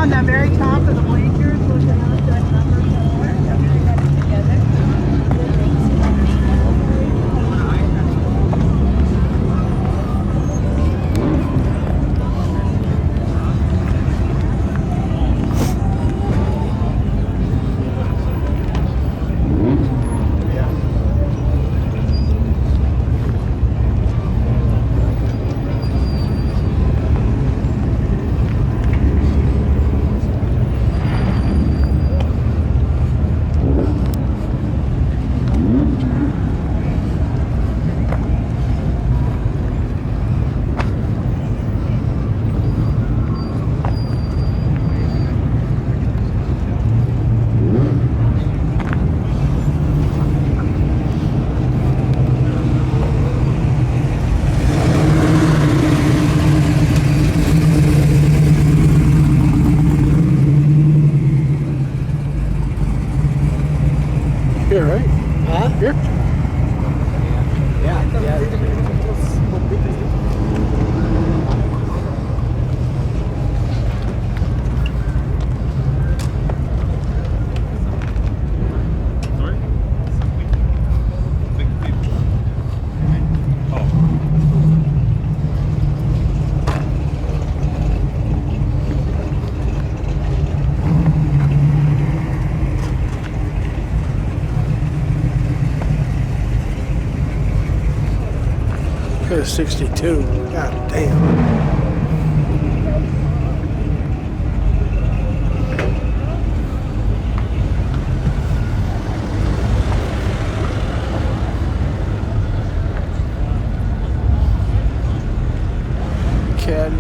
on the very top of the bleachers looking at that number somewhere. Here, right? Huh? Here? Yeah, yeah. Sorry? Big people. Oh. Look at 62. God damn. Caddy.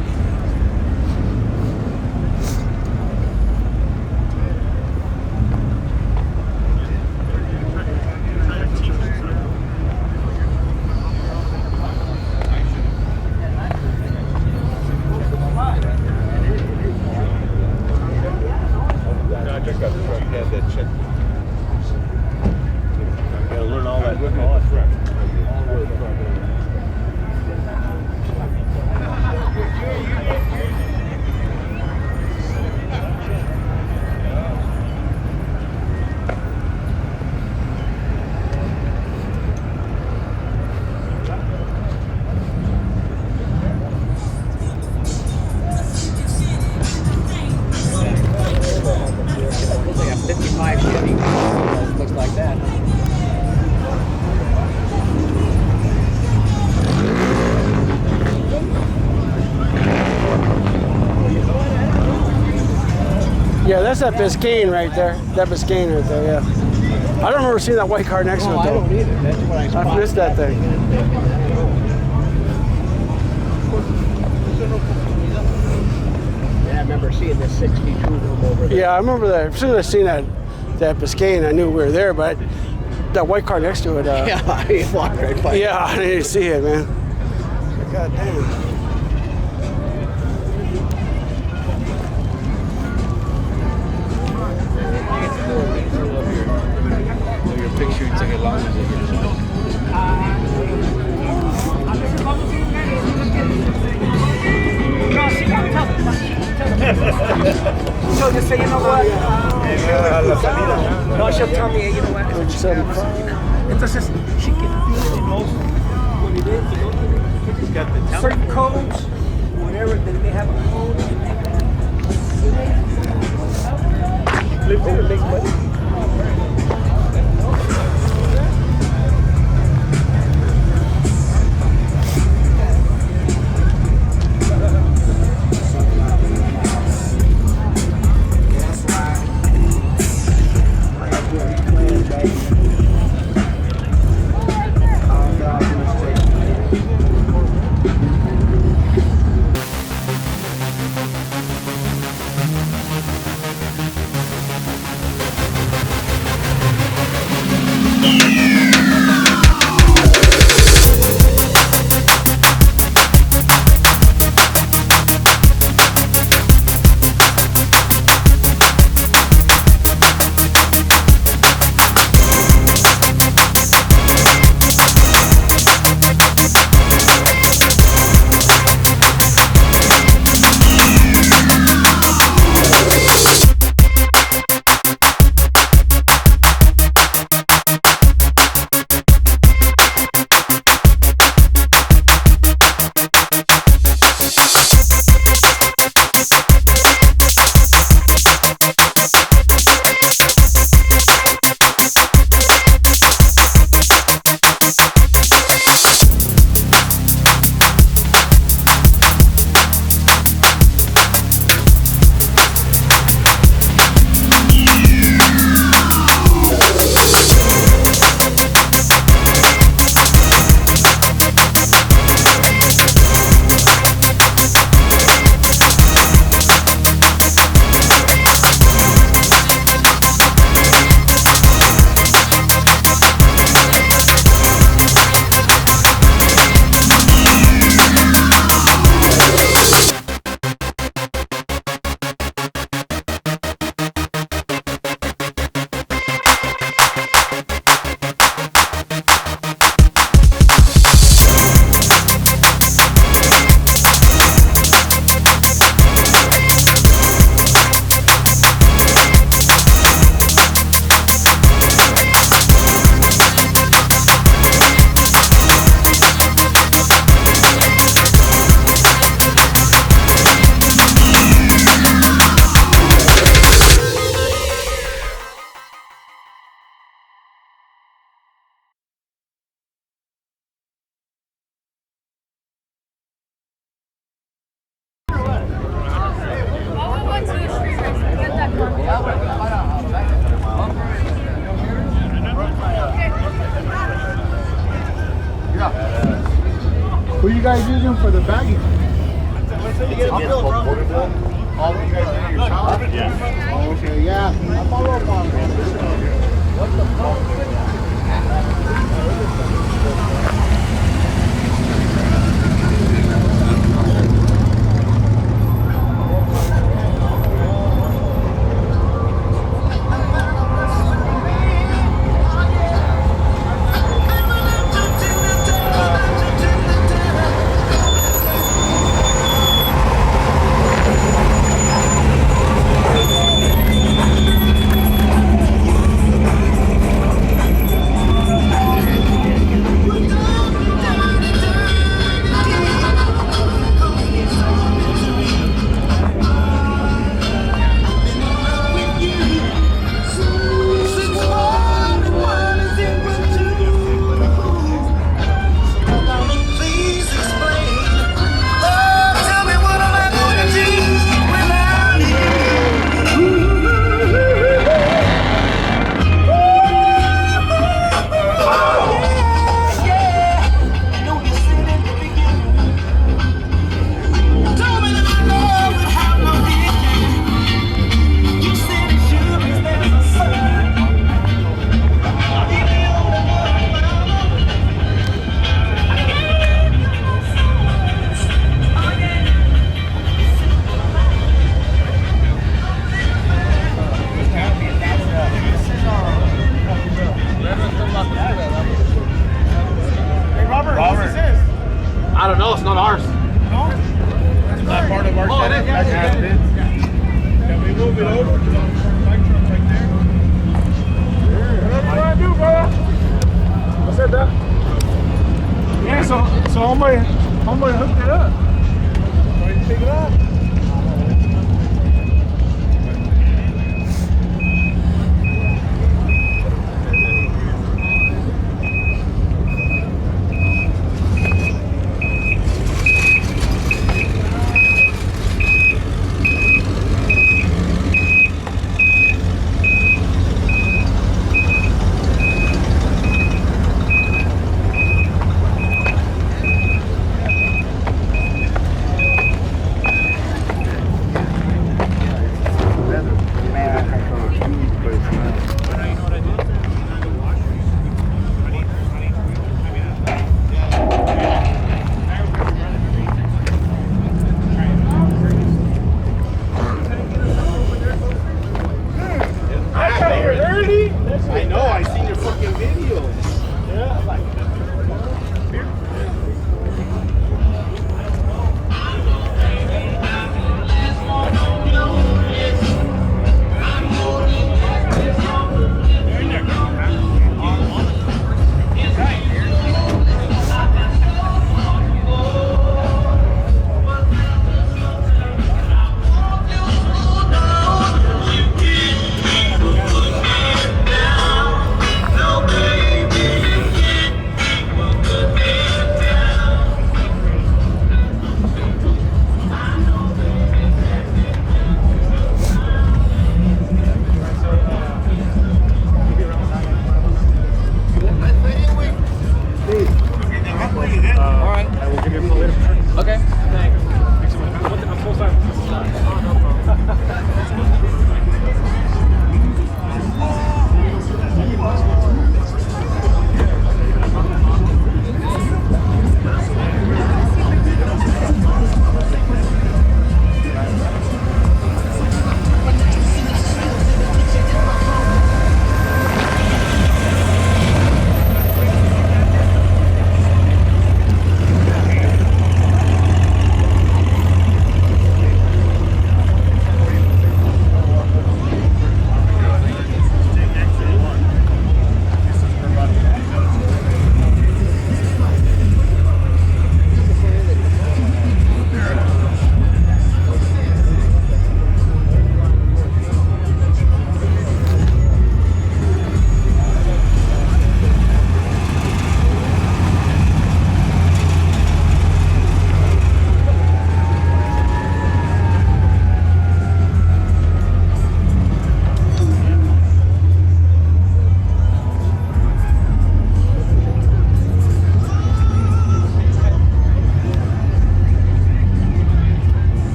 I just got the truck. Yeah, that check. I gotta learn all that. All that crap. Looks like a 55 Chevy. Looks like that. Yeah, that's that Biscayne right there. That Biscayne right there, yeah. I don't remember seeing that white car next to it, I though. don't either. That's what I I spotted. missed that thing. Yeah, I remember seeing this 62 room over there. Yeah, I remember that. As soon as I seen that Biscayne, I knew we were there, but that white car next to it, Yeah, I walked right by. yeah, I didn't see it, man. God damn. Your picture, you take it long as So just say, you know what? No, she'll tell me, you know what? Entonces, she can feel it knows what it is. You know, certain codes, whatever, they may have a code. Live there, make money. Who you guys using for the bagging? All you guys in your shop? Yeah. Okay, yeah. I follow up on that.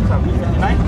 Route 59?